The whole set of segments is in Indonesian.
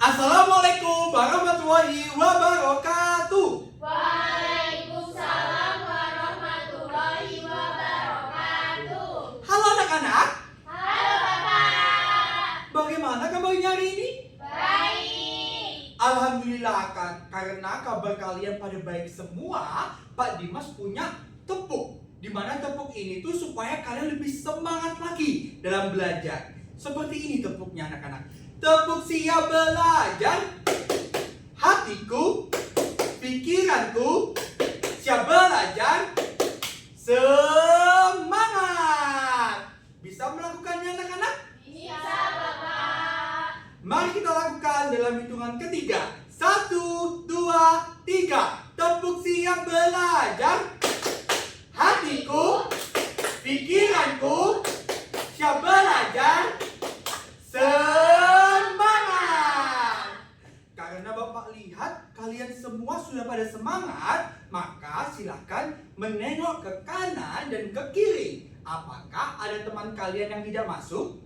Assalamualaikum warahmatullahi wabarakatuh. Waalaikumsalam warahmatullahi wabarakatuh. Halo anak-anak, Halo Bapak. bagaimana kabarnya hari ini? Baik. Alhamdulillah karena kabar kalian pada baik semua, Pak Dimas punya tepuk. Dimana tepuk ini tuh supaya kalian lebih semangat lagi dalam belajar. Seperti ini tepuknya anak-anak. Tepuk siap belajar. Hatiku, pikiranku, siap belajar. Semangat. Bisa melakukannya anak-anak? Bisa Bapak. Mari kita lakukan dalam hitungan ketiga. 1, 2, 3. Tepuk siap belajar. Hatiku, pikiranku, siap belajar. Semangat. Karena Bapak lihat kalian semua sudah pada semangat, maka silakan menengok ke kanan dan ke kiri. Apakah ada teman kalian yang tidak masuk?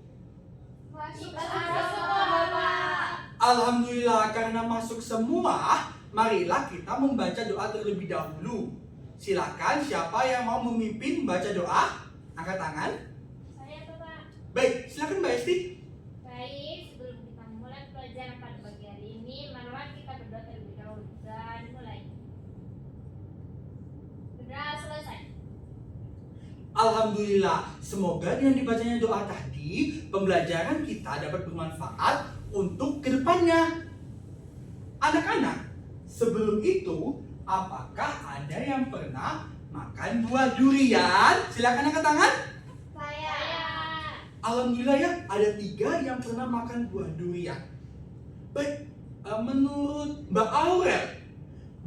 Masuk Bapak. Alhamdulillah, karena masuk semua, marilah kita membaca doa terlebih dahulu. Silakan, siapa yang mau memimpin baca doa? Angkat tangan. Saya Bapak. Baik, silakan Mbak Esti. Baik, sebelum kita mulai pelajaran pada pagi hari ini, marilah kita berdoa terlebih dahulu dan mulai. Sudah selesai. Alhamdulillah, semoga dengan dibacanya doa tadi, pembelajaran kita dapat bermanfaat untuk kedepannya. Anak-anak, sebelum itu, apakah ada yang pernah makan buah durian? Silakan angkat tangan. Saya. Alhamdulillah ya, ada 3 yang pernah makan buah durian. Baik, menurut Mbak Aurel,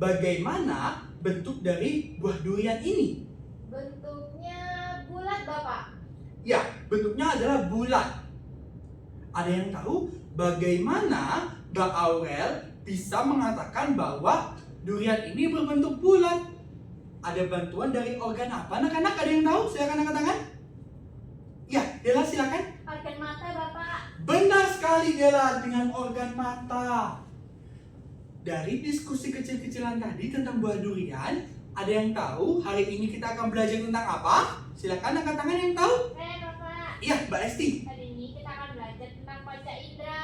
bagaimana bentuk dari buah durian ini? Bentuknya bulat Bapak. Ya, bentuknya adalah bulat. Ada yang tahu bagaimana Mbak Aurel bisa mengatakan bahwa durian ini berbentuk bulat? Ada bantuan dari organ apa anak-anak? Ada yang tahu? Silakan angkat tangan. Ya, Dela silakan. Organ mata Bapak. Benar sekali Dela, dengan organ mata. Dari diskusi kecil-kecilan tadi tentang buah durian, ada yang tahu hari ini kita akan belajar tentang apa? Silakan angkat tangan yang tahu. Saya Bapak. Iya, Mbak Esti. Hari ini kita akan belajar tentang panca indera.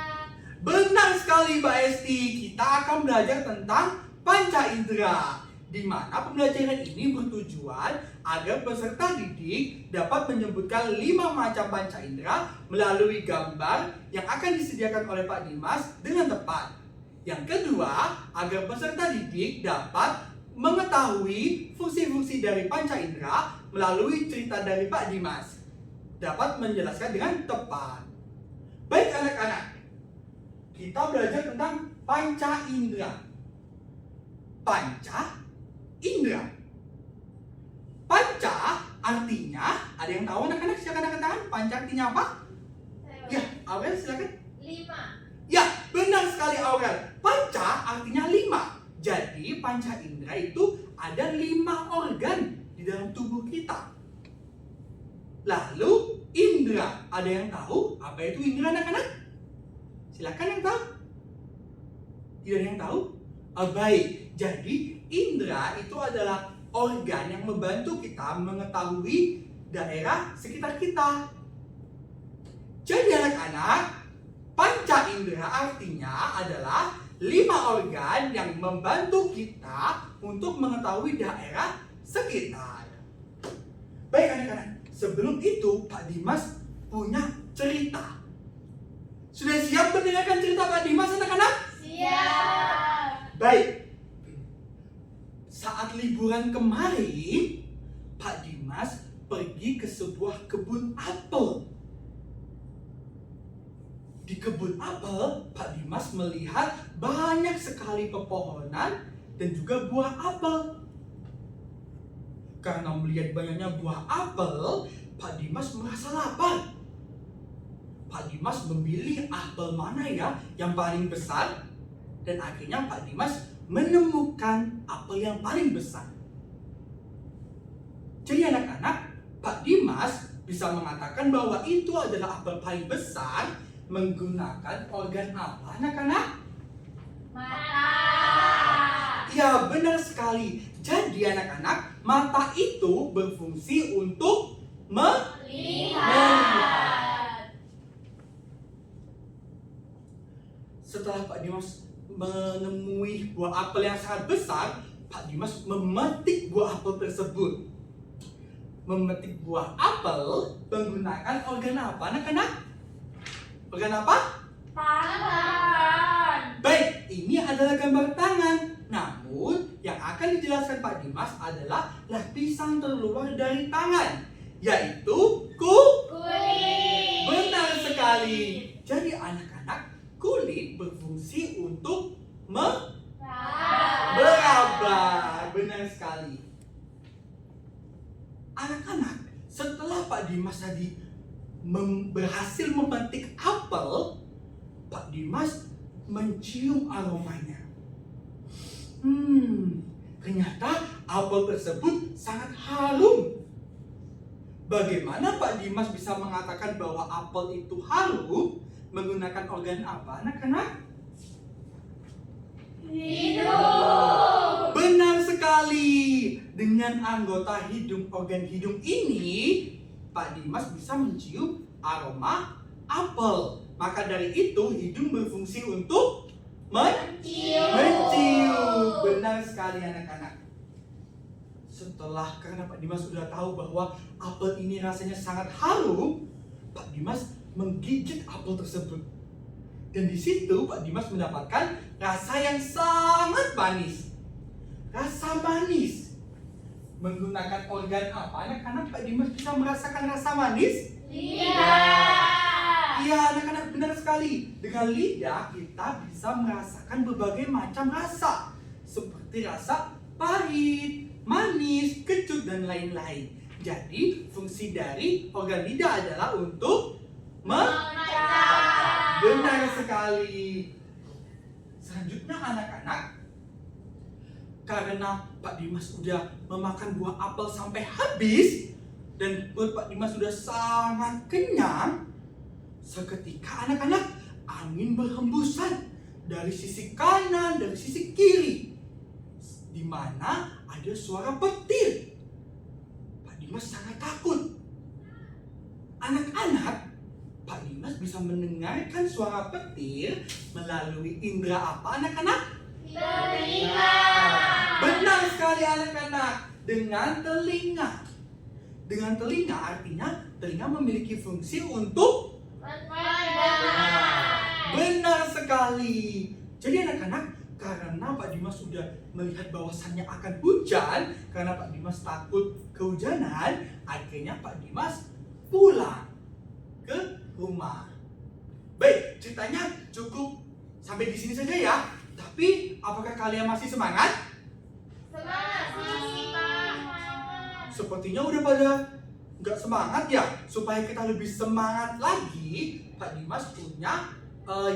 Benar sekali Mbak Esti, kita akan belajar tentang panca indera, di mana pembelajaran ini bertujuan agar peserta didik dapat menyebutkan 5 macam panca indera melalui gambar yang akan disediakan oleh Pak Dimas dengan tepat. Yang kedua, agar peserta didik dapat mengetahui fungsi-fungsi dari panca indera melalui cerita dari Pak Dimas, dapat menjelaskan dengan tepat. Baik anak-anak, kita belajar tentang panca indera. Panca indera. Panca artinya, ada yang tahu anak-anak? Silakan angkat tangan. Panca artinya apa? Saya Ya, Bapak. Aurel silakan. 5. Ya, benar sekali Aurel. Panca artinya 5. Jadi panca indera itu ada 5 organ di dalam tubuh kita. Lalu indera, ada yang tahu apa itu indera anak-anak? Silakan yang tahu. Tidak ada yang tahu? Baik, jadi indera itu adalah organ yang membantu kita mengetahui daerah sekitar kita. Jadi anak-anak, panca indera artinya adalah 5 organ yang membantu kita untuk mengetahui daerah sekitar. Baik anak-anak, sebelum itu Pak Dimas punya cerita. Sudah siap mendengarkan cerita Pak Dimas anak-anak? Siap. Baik. Saat liburan kemarin, Pak Dimas pergi ke sebuah kebun apel. Di kebun apel, Pak Dimas melihat banyak sekali pepohonan dan juga buah apel. Karena melihat banyaknya buah apel, Pak Dimas merasa lapar. Pak Dimas memilih apel mana ya yang paling besar, dan akhirnya Pak Dimas menemukan apel yang paling besar. Jadi anak-anak, Pak Dimas bisa mengatakan bahwa itu adalah apel paling besar menggunakan organ apa anak-anak? Mata. Ya, benar sekali. Jadi anak-anak, mata itu berfungsi untuk Melihat. Setelah Pak Dimas menemui buah apel yang sangat besar, Pak Dimas memetik buah apel tersebut. Memetik buah apel menggunakan organ apa, anak-anak? Organ apa? Tangan. Baik, ini adalah gambar tangan. Namun, yang akan dijelaskan Pak Dimas adalah lapisan terluar dari tangan, yaitu Kulit. Benar sekali. Jadi anak-anak, kulit berfungsi untuk meraba. Benar sekali. Anak-anak, setelah Pak Dimas tadi berhasil memetik apel, Pak Dimas mencium aromanya. Ternyata apel tersebut sangat harum. Bagaimana Pak Dimas bisa mengatakan bahwa apel itu harum? Menggunakan organ apa, anak-anak? Hidung. Benar sekali. Dengan anggota hidung, organ hidung ini, Pak Dimas bisa mencium aroma apel. Maka dari itu, hidung berfungsi untuk mencium. Benar sekali anak-anak. Karena Pak Dimas sudah tahu bahwa apel ini rasanya sangat harum, Pak Dimas menggigit apel tersebut. Dan di situ Pak Dimas mendapatkan rasa yang sangat manis. Rasa manis. Menggunakan organ apa, anak-anak? Pak Dimas bisa merasakan rasa manis? Lidah. Iya, anak-anak, benar sekali. Dengan lidah kita bisa merasakan berbagai macam rasa, seperti rasa pahit, manis, kecut, dan lain-lain. Jadi, fungsi dari organ lidah adalah untuk Benar sekali. Selanjutnya anak-anak, karena Pak Dimas sudah memakan buah apel sampai habis dan perut Pak Dimas sudah sangat kenyang, seketika anak-anak angin berhembusan dari sisi kanan, dari sisi kiri, di mana ada suara petir. Pak Dimas sangat takut. Anak-anak, Pak Dimas bisa mendengarkan suara petir melalui indera apa, anak-anak? Telinga. Benar sekali anak-anak, dengan telinga. Dengan telinga artinya telinga memiliki fungsi untuk Mendengar. Benar sekali. Jadi anak-anak, karena Pak Dimas sudah melihat bahwasannya akan hujan, karena Pak Dimas takut kehujanan, akhirnya Pak Dimas pulang ke rumah. Baik, ceritanya cukup sampai di sini saja ya. Tapi apakah kalian masih semangat? Semangat. Sepertinya udah pada nggak semangat ya. Supaya kita lebih semangat lagi, Pak Dimas punya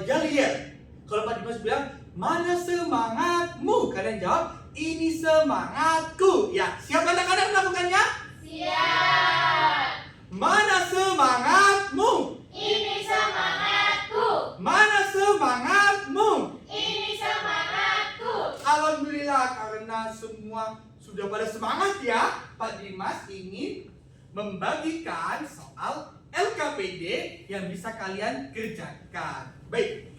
yel-yel. Kalau Pak Dimas bilang, mana semangatmu? Kalian jawab, ini semangatku. Ya, siap anak-anak melakukannya? Siap. Mana semangatmu? Ini semangatku. Mana semangatmu? Ini semangatku. Alhamdulillah, karena semua sudah pada semangat ya, Pak Dimas ingin membagikan soal LKPD yang bisa kalian kerjakan. Baik,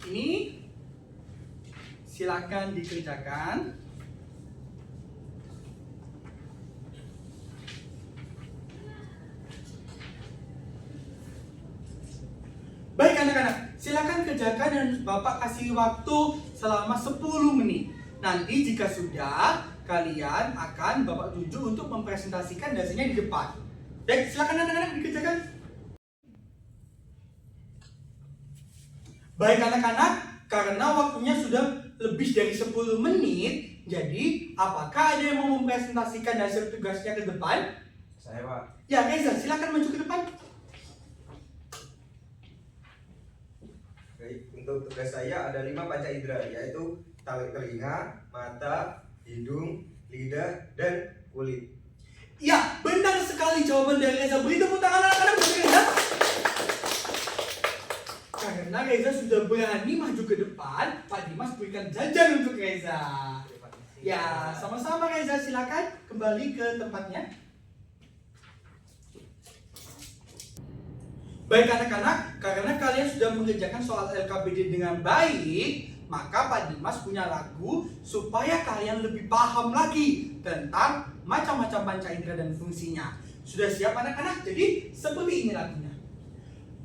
ini silakan dikerjakan. Baik anak-anak, silakan kerjakan dan Bapak kasih waktu selama 10 menit. Nanti jika sudah, kalian akan Bapak tuju untuk mempresentasikan hasilnya di depan. Baik, silakan anak-anak dikerjakan. Baik anak-anak, karena waktunya sudah lebih dari 10 menit, jadi apakah ada yang mau mempresentasikan hasil tugasnya ke depan? Saya, Pak. Ya, Reza, silakan maju ke depan. Baik, untuk tugas saya ada 5 panca indera, yaitu telinga, mata, hidung, lidah, dan kulit. Ya, benar sekali jawaban dari Reza. Beri tepuk tangan anak-anak untuk Reza. Karena Karena Reza sudah berani maju ke depan, Pak Dimas berikan jajan untuk Reza. Ya, sama-sama Reza, silakan kembali ke tempatnya. Baik anak-anak, karena kalian sudah mengerjakan soal LKPD dengan baik, maka Pak Dimas punya lagu supaya kalian lebih paham lagi tentang macam-macam panca indera dan fungsinya. Sudah siap anak-anak? Jadi seperti ini lagunya.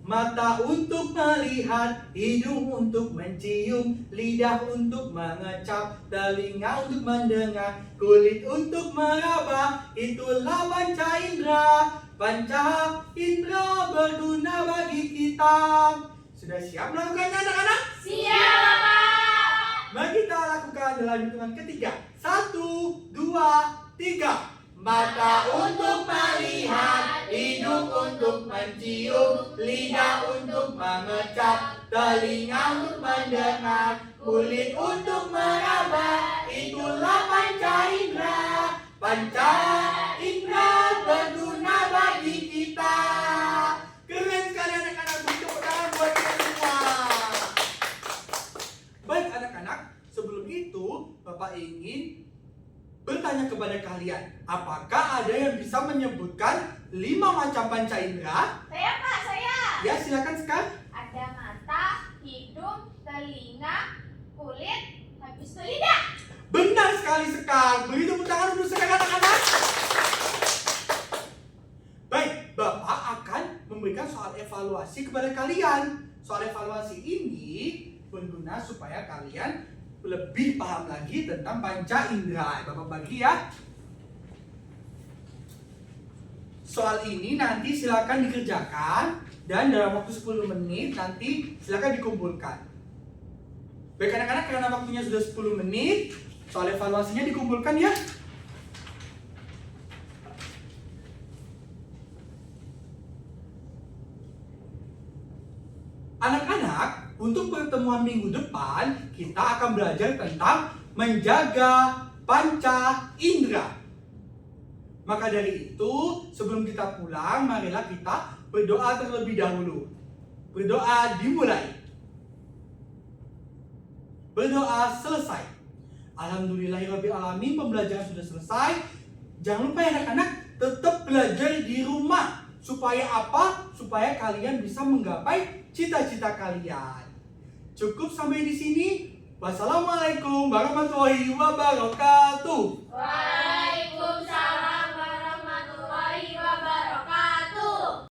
Mata untuk melihat, hidung untuk mencium, lidah untuk mengecap, telinga untuk mendengar, kulit untuk meraba, itulah panca indera. Panca indera berguna bagi kita. Sudah siap melakukannya anak-anak? Siap, Pak. Mari kita lakukan dalam hitungan ketiga. 1, 2, 3. Mata untuk melihat, hidung untuk mencium, lidah untuk mengecap, telinga untuk mendengar, kulit untuk meraba, itulah panca indera. Panca indera berguna bagi kita. Keren sekali anak-anak, beri tepuk tangan buat kita semua. Baik anak-anak, sebelum itu Bapak ingin bertanya kepada kalian, apakah ada yang bisa menyebutkan 5 macam panca indera? Saya, Pak, saya. Ya, silakan Sekar. Ada mata, hidung, telinga, kulit, habis itu lidah. Benar sekali Sekar. Beri tepuk tangan untuk Sekar anak-anak. Baik, Bapak akan memberikan soal evaluasi kepada kalian. Soal evaluasi ini berguna supaya kalian lebih paham lagi tentang panca indera. Bapak bagi ya. Soal ini nanti silakan dikerjakan dan dalam waktu 10 menit nanti silakan dikumpulkan. Baik anak-anak, karena waktunya sudah 10 menit, soal evaluasinya dikumpulkan ya. Anak-anak, untuk pertemuan minggu depan, kita akan belajar tentang menjaga panca indera. Maka dari itu, sebelum kita pulang, marilah kita berdoa terlebih dahulu. Berdoa dimulai. Berdoa selesai. Alhamdulillahirrabbilalamin, pembelajaran sudah selesai. Jangan lupa ya anak-anak, tetap belajar di rumah. Supaya apa? Supaya kalian bisa menggapai cita-cita kalian. Cukup sampai di sini. Wassalamualaikum warahmatullahi wabarakatuh.